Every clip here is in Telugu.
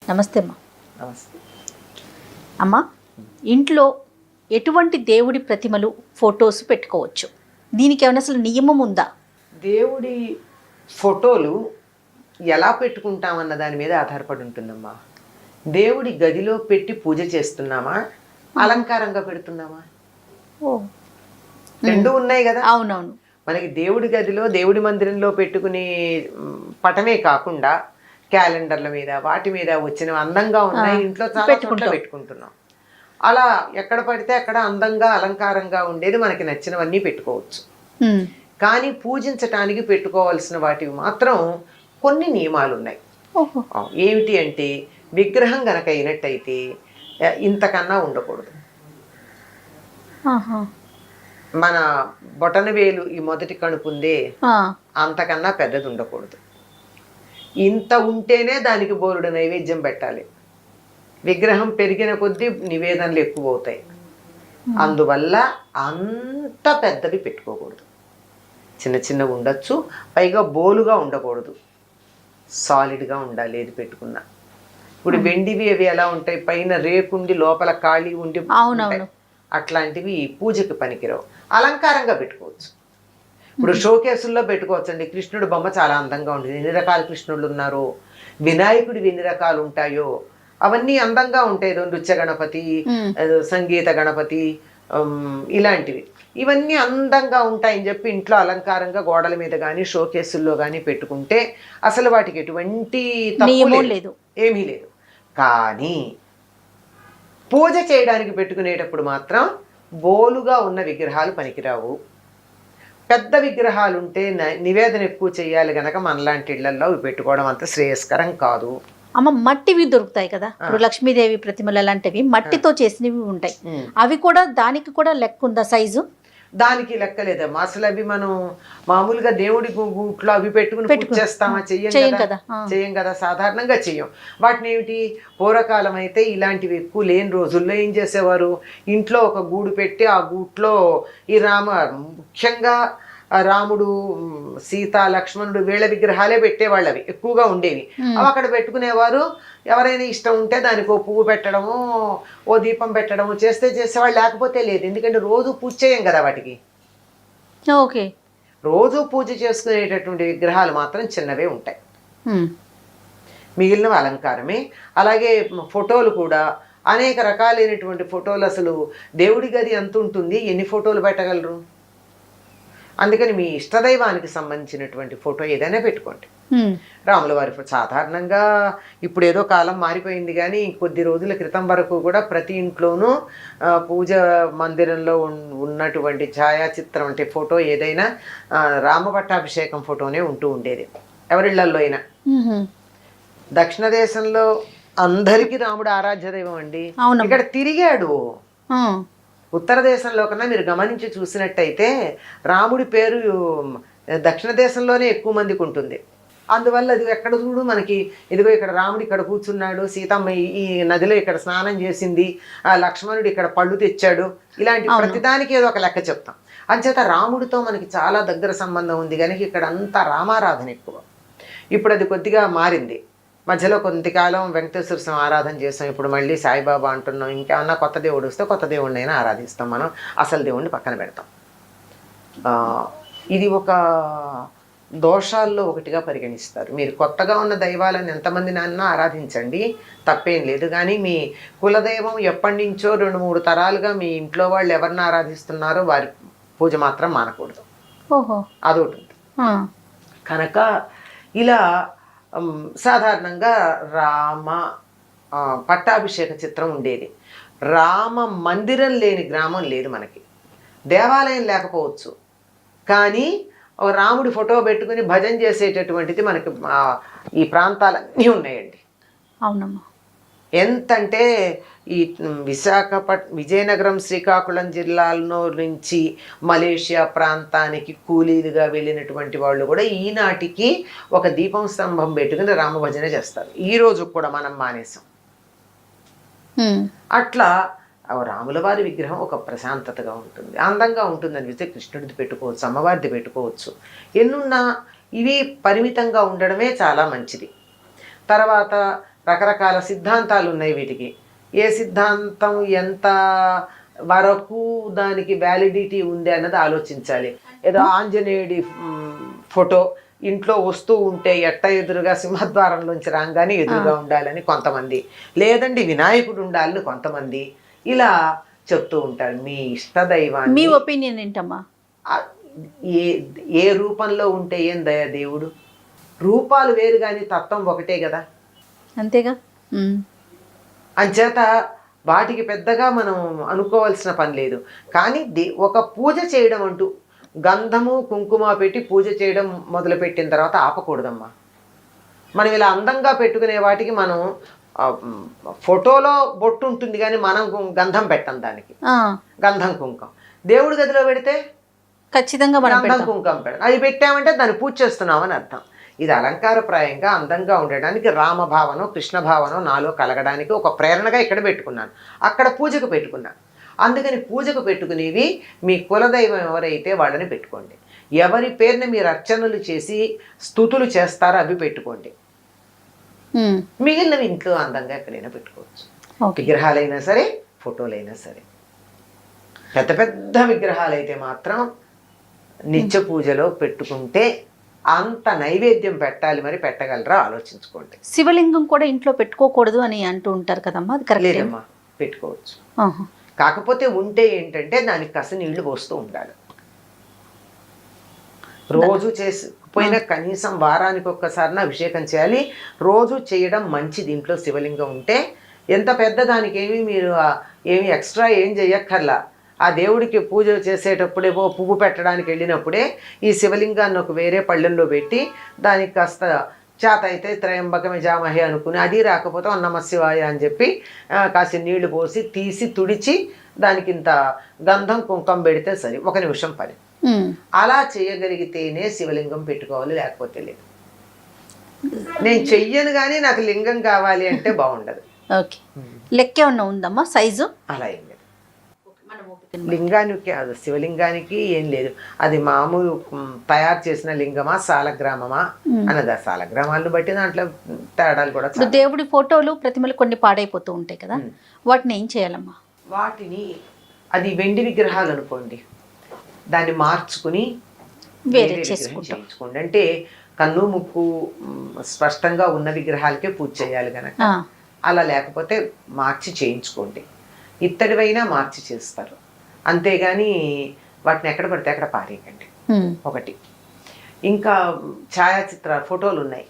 నమస్తే అమ్మా. నమస్తే. అమ్మా, ఇంట్లో ఎటువంటి దేవుడి ప్రతిమలు ఫొటోస్ పెట్టుకోవచ్చు? దీనికి ఏమైనా అసలు నియమం ఉందా? దేవుడి ఫోటోలు ఎలా పెట్టుకుంటామన్న దాని మీద ఆధారపడి ఉంటుందమ్మా. దేవుడి గదిలో పెట్టి పూజ చేస్తున్నామా, అలంకారంగా పెడుతున్నామా? ఓ, రెండు ఉన్నాయి కదా. అవునవును. మనకి దేవుడి గదిలో దేవుడి మందిరంలో పెట్టుకునే పటమే కాకుండా క్యాలెండర్ల మీద వాటి మీద వచ్చిన అందంగా ఉన్నాయి ఇంట్లో చాలా చోట్ల పెట్టుకుంటున్నాం. అలా ఎక్కడ పడితే అక్కడ అందంగా అలంకారంగా ఉండేది మనకి నచ్చినవన్నీ పెట్టుకోవచ్చు. కానీ పూజించటానికి పెట్టుకోవాల్సిన వాటివి మాత్రం కొన్ని నియమాలు ఉన్నాయి. ఏమిటి అంటే, విగ్రహం గనక అయినట్టయితే ఇంతకన్నా ఉండకూడదు. మన బొటన వేలు ఈ మొదటి కణుపుందే అంతకన్నా పెద్దది ఉండకూడదు. ఇంత ఉంటేనే దానికి బోరుడు నైవేద్యం పెట్టాలి. విగ్రహం పెరిగిన కొద్దీ నివేదనలు ఎక్కువ అవుతాయి. అందువల్ల అంత పెద్దవి పెట్టుకోకూడదు. చిన్న చిన్న ఉండొచ్చు, పైగా బోలుగా ఉండకూడదు, సాలిడ్గా ఉండాలి ఏది పెట్టుకున్నా. ఇప్పుడు వెండివి అవి ఎలా ఉంటాయి, పైన రేకుండి లోపల ఖాళీ ఉండి అట్లాంటివి పూజకి పనికిరావు. అలంకారంగా పెట్టుకోవచ్చు. ఇప్పుడు షోకేసుల్లో పెట్టుకోవచ్చు అండి. కృష్ణుడు బొమ్మ చాలా అందంగా ఉంటుంది. ఎన్ని రకాల కృష్ణుళ్ళు ఉన్నారో, వినాయకుడివి ఎన్ని రకాలు ఉంటాయో అవన్నీ అందంగా ఉంటాయి. నృత్య గణపతి, సంగీత గణపతి, ఇలాంటివి ఇవన్నీ అందంగా ఉంటాయని చెప్పి ఇంట్లో అలంకారంగా గోడల మీద కానీ షోకేసుల్లో కానీ పెట్టుకుంటే అసలు వాటికి ఎటువంటి తప్పు లేదు, ఏమీ లేదు. కానీ పూజ చేయడానికి పెట్టుకునేటప్పుడు మాత్రం బోలుగా ఉన్న విగ్రహాలు పనికిరావు. పెద్ద విగ్రహాలు ఉంటే నివేదన ఎక్కువ చేయాలి గనక మనలాంటి ఇళ్లలో పెట్టుకోవడం అంత శ్రేయస్కరం కాదు. అమ్మ, మట్టివి దొరుకుతాయి కదా, ఇప్పుడు లక్ష్మీదేవి ప్రతిమలు అలాంటివి మట్టితో చేసినవి ఉంటాయి. అవి కూడా దానికి కూడా లెక్క ఉందా సైజు? దానికి లెక్కలేదమ్మా. అసలు అవి మనం మామూలుగా దేవుడి గూట్లో అవి పెట్టుకుని చేస్తామా? చెయ్యం కదా, సాధారణంగా చెయ్యం. వాటిని ఏమిటి, పూర్వకాలం అయితే ఇలాంటివి ఎక్కువ లేని రోజుల్లో ఏం చేసేవారు, ఇంట్లో ఒక గూడు పెట్టి ఆ గూట్లో ఈ ముఖ్యంగా రాముడు, సీత, లక్ష్మణుడు వీళ్ళ విగ్రహాలే పెట్టేవాళ్ళు. అవి ఎక్కువగా ఉండేవి. అవి అక్కడ పెట్టుకునేవారు. ఎవరైనా ఇష్టం ఉంటే దానికి ఓ పువ్వు పెట్టడము, ఓ దీపం పెట్టడము చేసేవాళ్ళు, లేకపోతే లేదు. ఎందుకంటే రోజు పూజ చేయం కదా వాటికి. ఓకే, రోజు పూజ చేసుకునేటటువంటి విగ్రహాలు మాత్రం చిన్నవే ఉంటాయి, మిగిలినవి అలంకారమే. అలాగే ఫోటోలు కూడా అనేక రకాలైనటువంటి ఫోటోలు. అసలు దేవుడి గది ఎంత ఉంటుంది, ఎన్ని ఫోటోలు పెట్టగలరు? అందుకని మీ ఇష్టదైవానికి సంబంధించినటువంటి ఫోటో ఏదైనా పెట్టుకోండి. రాముల వారి సాధారణంగా ఇప్పుడు ఏదో కాలం మారిపోయింది, కానీ కొద్ది రోజుల క్రితం వరకు కూడా ప్రతి ఇంట్లోనూ పూజ మందిరంలో ఉన్నటువంటి ఛాయాచిత్రం అంటే ఫోటో ఏదైనా రామ పట్టాభిషేకం ఫోటోనే ఉంటూ ఉండేది ఎవరిళ్లల్లో అయినా. దక్షిణ దేశంలో అందరికీ రాముడు ఆరాధ్య దైవం అండి. ఇక్కడ తిరిగాడు. ఉత్తర దేశంలో కన్నా మీరు గమనించి చూసినట్టయితే రాముడి పేరు దక్షిణ దేశంలోనే ఎక్కువ మందికి ఉంటుంది. అందువల్ల అది ఎక్కడ చూడు మనకి, ఇదిగో ఇక్కడ రాముడు ఇక్కడ కూర్చున్నాడు, సీతమ్మ ఈ నదిలో ఇక్కడ స్నానం చేసింది, లక్ష్మణుడు ఇక్కడ పళ్ళు తెచ్చాడు, ఇలాంటి ప్రతిదానికి ఏదో ఒక లెక్క చెప్తాం. అంచేత రాముడితో మనకి చాలా దగ్గర సంబంధం ఉంది కనుక ఇక్కడ అంతా రామారాధన ఎక్కువ. ఇప్పుడు అది కొద్దిగా మారింది. మధ్యలో కొంతకాలం వెంకటేశ్వర స్వామి ఆరాధన చేస్తాం, ఇప్పుడు మళ్ళీ సాయిబాబా అంటున్నాం. ఇంకేమన్నా కొత్త దేవుడు వస్తే కొత్త దేవుడిని అయినా ఆరాధిస్తాం. మనం అసలు దేవుడిని పక్కన పెడతాం. ఇది ఒక దోషాల్లో ఒకటిగా పరిగణిస్తారు. మీరు కొత్తగా ఉన్న దైవాలను ఎంతమంది నాన్న ఆరాధించండి, తప్పేం లేదు. కానీ మీ కులదైవం ఎప్పటి నుంచో 2-3 తరాలుగా మీ ఇంట్లో వాళ్ళు ఎవరిని ఆరాధిస్తున్నారో వారి పూజ మాత్రం మానకూడదు. అదొకటి. కనుక ఇలా సాధారణంగా రామ పట్టాభిషేక చిత్రం ఉండేది. రామ మందిరం లేని గ్రామం లేదు మనకి. దేవాలయం లేకపోవచ్చు, కానీ రాముడి ఫోటో పెట్టుకుని భజన చేసేటటువంటిది మనకి ఈ ప్రాంతాలన్నీ ఉన్నాయండి. అవునమ్మా. ఎంతంటే ఈ విజయనగరం, శ్రీకాకుళం జిల్లాలో నుంచి మలేషియా ప్రాంతానికి కూలీలుగా వెళ్ళినటువంటి వాళ్ళు కూడా ఈనాటికి ఒక దీపం స్తంభం పెట్టుకుని రామభజన చేస్తారు. ఈ రోజు కూడా మనం మానేసాం. అట్లా రాముల వారి విగ్రహం ఒక ప్రశాంతతగా ఉంటుంది, అందంగా ఉంటుంది అనిపిస్తే కృష్ణుడిది పెట్టుకోవచ్చు, అమ్మవారిది పెట్టుకోవచ్చు. ఎన్నున్నా ఇవి పరిమితంగా ఉండడమే చాలా మంచిది. తర్వాత రకరకాల సిద్ధాంతాలు ఉన్నాయి వీటికి. ఏ సిద్ధాంతం ఎంత వరకు దానికి వ్యాలిడిటీ ఉంది అన్నది ఆలోచించాలి. ఏదో ఆంజనేయుడి ఫోటో ఇంట్లో వస్తూ ఉంటే ఎట్ట ఎదురుగా సింహద్వారంలోంచి రాగానే ఎదురుగా ఉండాలని కొంతమంది, లేదండి వినాయకుడు ఉండాలని కొంతమంది ఇలా చెప్తూ ఉంటారు. మీ ఇష్టదైవాన్ని, మీ ఒపీనియన్ ఏంటమ్మా? ఏ ఏ రూపంలో ఉంటే ఏం దయ దేవుడు? రూపాలు వేరు కానీ తత్వం ఒకటే కదా. అంతేగా. అంచేత వాటికి పెద్దగా మనం అనుకోవాల్సిన పని లేదు. కానీ ఒక పూజ చేయడం అంటూ గంధము కుంకుమ పెట్టి పూజ చేయడం మొదలుపెట్టిన తర్వాత ఆపకూడదమ్మా. మనం ఇలా అందంగా పెట్టుకునే వాటికి మనం ఫోటోలో బొట్టు ఉంటుంది కానీ మనం గంధం పెట్టం దానికి. గంధం కుంకం దేవుడి గదిలో పెడితే ఖచ్చితంగా గంధం కుంకం పెడతాం. అది పెట్టామంటే దాన్ని పూజ చేస్తున్నామని అర్థం. ఇది అలంకారప్రాయంగా అందంగా ఉండడానికి రామభావనం కృష్ణ భావనం నాలో కలగడానికి ఒక ప్రేరణగా ఇక్కడ పెట్టుకున్నాను, అక్కడ పూజకు పెట్టుకున్నాను. అందుకని పూజకు పెట్టుకునేవి మీ కులదైవం ఎవరైతే వాళ్ళని పెట్టుకోండి. ఎవరి పేరుని మీరు అర్చనలు చేసి స్తుతులు చేస్తారో అవి పెట్టుకోండి. మిగిలినవి ఇంట్లో అందంగా ఎక్కడైనా పెట్టుకోవచ్చు. విగ్రహాలైనా సరే ఫోటోలైనా సరే. పెద్ద పెద్ద విగ్రహాలు అయితే మాత్రం నిత్య పూజలో పెట్టుకుంటే అంత నైవేద్యం పెట్టాలి, మరి పెట్టగలరా ఆలోచించుకోండి. శివలింగం కూడా ఇంట్లో పెట్టుకోకూడదు అని అంటూ ఉంటారు కదమ్మా, అది కరెక్ట్? లేదమ్మా, పెట్టుకోవచ్చు. కాకపోతే ఉంటే ఏంటంటే దానికి కాస్త నీళ్లు పోస్తూ ఉండాలి. రోజు పోయినా కనీసం వారానికి ఒక్కసారి అభిషేకం చేయాలి. రోజు చేయడం మంచిది. ఇంట్లో శివలింగం ఉంటే ఎంత పెద్ద దానికి మీరు ఏమి ఎక్స్ట్రా ఏం చేయక్కర్లా. ఆ దేవుడికి పూజ చేసేటప్పుడే పువ్వు పెట్టడానికి వెళ్ళినప్పుడే ఈ శివలింగాన్ని ఒక వేరే పళ్ళెంలో పెట్టి దానికి కాస్త చేత అయితే త్రయంబకమే జామహే అనుకుని, అది రాకపోతే నమ శివాయ అని చెప్పి కాసి నీళ్లు పోసి తీసి తుడిచి దానికి ఇంత గంధం కుంకం పెడితే సరే, 1 నిమిషం పని. అలా చేయగలిగితేనే శివలింగం పెట్టుకోవాలి, లేకపోతే లేదు. నేను చెయ్యను కానీ నాకు లింగం కావాలి అంటే బాగుండదు. ఓకే, లెక్క ఏమన్నా ఉందమ్మా సైజు? అలా ఏం లేదు. లింగానికి శివలింగానికి ఏం లేదు. అది మామూలు తయారు చేసిన లింగమా సాలగ్రామమా అన్నది. ఆ సాలగ్రామాలను బట్టి దాంట్లో తేడాలు కూడా. ఇప్పుడు దేవుడి ఫోటోలు ప్రతిమలు కొన్ని పాడైపోతూ ఉంటాయి కదా, వాటిని ఏం చేయాలమ్మా? వాటిని అది వెండి విగ్రహాలు అనుకోండి, దాన్ని మార్చుకుని వేరే చేయించుకోండి. అంటే కన్ను ముక్కు స్పష్టంగా ఉన్న విగ్రహాలకే పూజ చేయాలి కనుక అలా, లేకపోతే మార్చి చేయించుకోండి. ఇత్తడివైనా మార్చి చేస్తారు, అంతేగాని వాటిని ఎక్కడ పడితే అక్కడ పారేయకండి. ఒకటి. ఇంకా ఛాయాచిత్ర ఫోటోలు ఉన్నాయి,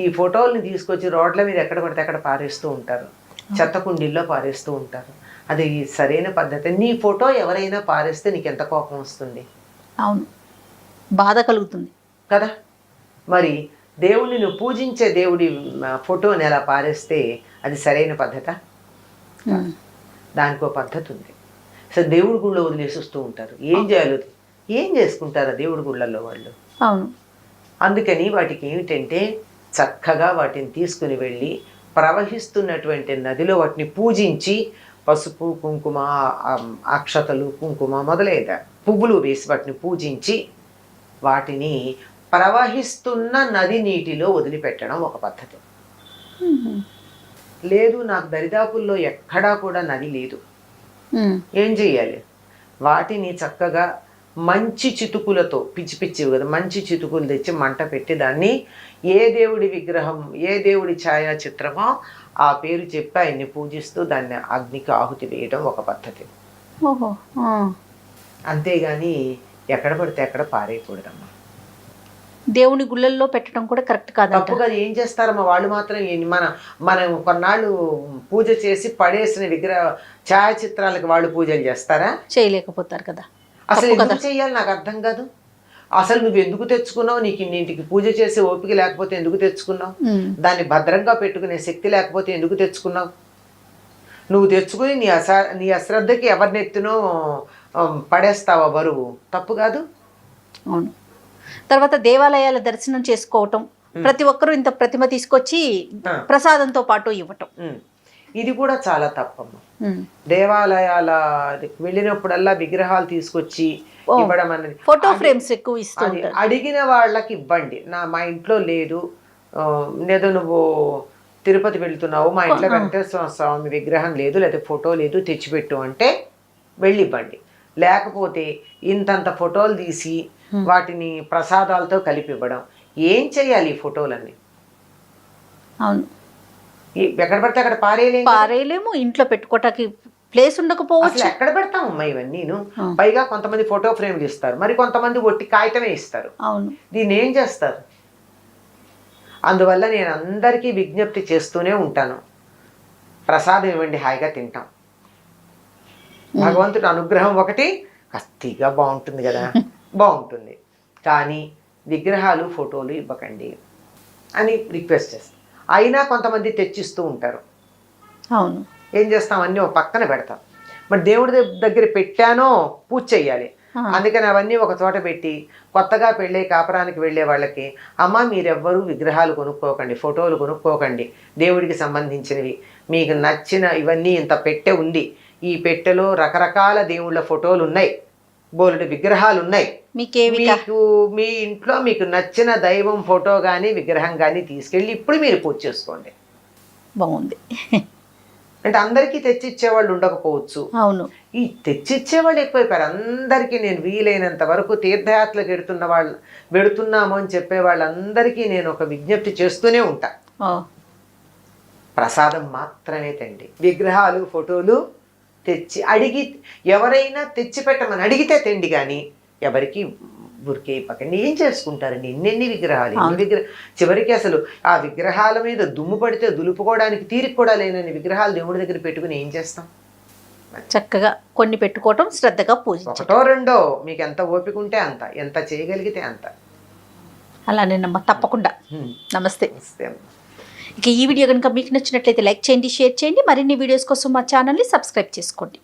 ఈ ఫోటోల్ని తీసుకొచ్చి రోడ్ల మీద ఎక్కడ పడితే అక్కడ పారేస్తూ ఉంటారు, చెత్త కుండీల్లో పారేస్తూ ఉంటారు. అది సరైన పద్ధతి. నీ ఫోటో ఎవరైనా పారేస్తే నీకు ఎంత కోపం వస్తుంది? అవును, బాధ కలుగుతుంది కదా. మరి దేవుడిని నువ్వు పూజించే దేవుడి ఫోటోని ఎలా పారేస్తే అది సరైన పద్ధత? దానికో పద్ధతి ఉంది. అసలు దేవుడి గుళ్ళో వదిలేసి వస్తూ ఉంటారు. ఏం చేయాలి, ఏం చేసుకుంటారు ఆ దేవుడి గుళ్ళల్లో వాళ్ళు? అవును. అందుకని వాటికి ఏమిటంటే చక్కగా వాటిని తీసుకుని వెళ్ళి ప్రవహిస్తున్నటువంటి నదిలో వాటిని పూజించి పసుపు కుంకుమ అక్షతలు కుంకుమ మొదలైన పువ్వులు వేసి వాటిని పూజించి వాటిని ప్రవహిస్తున్న నది నీటిలో వదిలిపెట్టడం ఒక పద్ధతి. లేదు నాకు దరిదాపుల్లో ఎక్కడా కూడా నది లేదు, ఏం చెయ్యాలి? వాటిని చక్కగా మంచి చితుకులతో, పిచ్చి పిచ్చివి కదా, మంచి చితుకులు తెచ్చి మంట పెట్టి దాన్ని ఏ దేవుడి విగ్రహం ఏ దేవుడి ఛాయాచిత్రమో ఆ పేరు చెప్పి ఆయన్ని పూజిస్తూ దాన్ని అగ్నికి ఆహుతి వేయడం ఒక పద్ధతి. అంతేగాని ఎక్కడ పడితే ఎక్కడ పారేయకూడదమ్మా. దేవుని గుళ్ళల్లో పెట్టడం కూడా కరెక్ట్ కాదు. తప్పుగా ఏం చేస్తారమ్మా వాళ్ళు మాత్రం. మనం కొన్నాళ్ళు పూజ చేసి పడేసిన విగ్రహ ఛాయాచిత్రాలకు వాళ్ళు పూజలు చేస్తారా? చేయలేకపోతారు కదా. అసలు ఎందుకు చెయ్యాలి నాకు అర్థం కాదు. అసలు నువ్వు ఎందుకు తెచ్చుకున్నావు? నీకు ఇన్నింటికి పూజ చేసే ఓపిక లేకపోతే ఎందుకు తెచ్చుకున్నావు? దాన్ని భద్రంగా పెట్టుకునే శక్తి లేకపోతే ఎందుకు తెచ్చుకున్నావు? నువ్వు తెచ్చుకుని నీ అశ్రద్ధకి ఎవరినెత్తునో పడేస్తావా బరువు? తప్పు కాదు. అవును. తర్వాత దేవాలయాల దర్శనం చేసుకోవటం, ప్రతి ఒక్కరూ ఇంత ప్రతిమ తీసుకొచ్చి ప్రసాదంతో పాటు ఇవ్వటం, ఇది కూడా చాలా తప్పమ్మా. దేవాలయాల వెళ్ళినప్పుడల్లా విగ్రహాలు తీసుకొచ్చి ఇవ్వడం అనేది, ఫోటో ఫ్రేమ్స్ ఎక్కువ ఇస్తుంది. అడిగిన వాళ్ళకి ఇవ్వండి. మా ఇంట్లో లేదు, ఏదో నువ్వు తిరుపతి వెళ్తున్నావు, మా ఇంట్లో వెంకటేశ్వర స్వామి విగ్రహం లేదు లేదా ఫోటో లేదు తెచ్చిపెట్టు అంటే వెళ్ళివ్వండి. లేకపోతే ఇంతంత ఫోటోలు తీసి వాటిని ప్రసాదాలతో కలిపి ఇవ్వడం. ఏం చేయాలి ఈ ఫోటోలన్నీ? అవును, ఎక్కడ పడితే అక్కడ పారేయలేము, ఇంట్లో పెట్టుకోవటానికి ప్లేస్ ఉండకపోవచ్చు. అసలు ఎక్కడ పెడతామమ్మా ఇవన్నీను? పైగా కొంతమంది ఫోటో ఫ్రేమ్లు ఇస్తారు, మరి కొంతమంది ఒట్టి కాగితమే ఇస్తారు. అవును, దీన్ని ఏం చేస్తారు? అందువల్ల నేను అందరికీ విజ్ఞప్తి చేస్తూనే ఉంటాను, ప్రసాదం ఇవ్వండి, హాయిగా తింటాం. భగవంతుడి అనుగ్రహం ఒకటి కస్తిగా బాగుంటుంది కదా, బాగుంటుంది. కానీ విగ్రహాలు ఫోటోలు ఇవ్వకండి అని రిక్వెస్ట్ చేస్తాం. అయినా కొంతమంది తెచ్చిస్తూ ఉంటారు. అవును, ఏం చేస్తాం, అన్నీ ఒక పక్కన పెడతాం. మరి దేవుడి దగ్గర పెట్టానో పూజ చెయ్యాలి. అందుకని అవన్నీ ఒక చోట పెట్టి కొత్తగా పెళ్ళే కాపురానికి వెళ్ళే వాళ్ళకి, అమ్మ మీరెవ్వరూ విగ్రహాలు కొనుక్కోకండి, ఫోటోలు కొనుక్కోకండి, దేవుడికి సంబంధించినవి మీకు నచ్చిన ఇవన్నీ ఇంత పెట్టె ఉంది, ఈ పెట్టెలో రకరకాల దేవుళ్ళ ఫోటోలు ఉన్నాయి, బోలెడు విగ్రహాలు ఉన్నాయి, మీకు మీ ఇంట్లో మీకు నచ్చిన దైవం ఫోటో కానీ విగ్రహం కానీ తీసుకెళ్ళి ఇప్పుడు మీరు పూజ చేసుకోండి. బాగుంది. అంటే అందరికీ తెచ్చిచ్చేవాళ్ళు ఉండకపోవచ్చు. అవును, ఈ తెచ్చిచ్చేవాళ్ళు ఎక్కువైపోయారు. అందరికీ నేను వీలైనంత వరకు తీర్థయాత్రలకు వెడుతున్నాము అని చెప్పే వాళ్ళందరికీ నేను ఒక విజ్ఞప్తి చేస్తూనే ఉంటా, ప్రసాదం మాత్రమే తండి. విగ్రహాలు ఫోటోలు తెచ్చి ఎవరైనా తెచ్చి పెట్టమని అడిగితే తెండి, కానీ ఎవరికి ఊరికే ఇవ్వకండి. ఏం చేసుకుంటారండి ఎన్నెన్ని విగ్రహాలు, చివరికి అసలు ఆ విగ్రహాల మీద దుమ్ము పడితే దులుపుకోవడానికి తీరిక కూడా లేనని విగ్రహాలు దేవుడి దగ్గర పెట్టుకుని ఏం చేస్తాం? చక్కగా కొన్ని పెట్టుకోవటం, శ్రద్ధగా పూజ, ఒకటో రెండో మీకు ఎంత ఓపిక ఉంటే అంత, ఎంత చేయగలిగితే అంత. అలానేనమ్మా, తప్పకుండా. నమస్తే. నమస్తే. ఇక ఈ వీడియో కనుక మీకు నచ్చినట్లయితే లైక్ చేయండి, షేర్ చేయండి. మరిన్ని వీడియోస్ కోసం మా ఛానల్ని సబ్స్క్రైబ్ చేసుకోండి.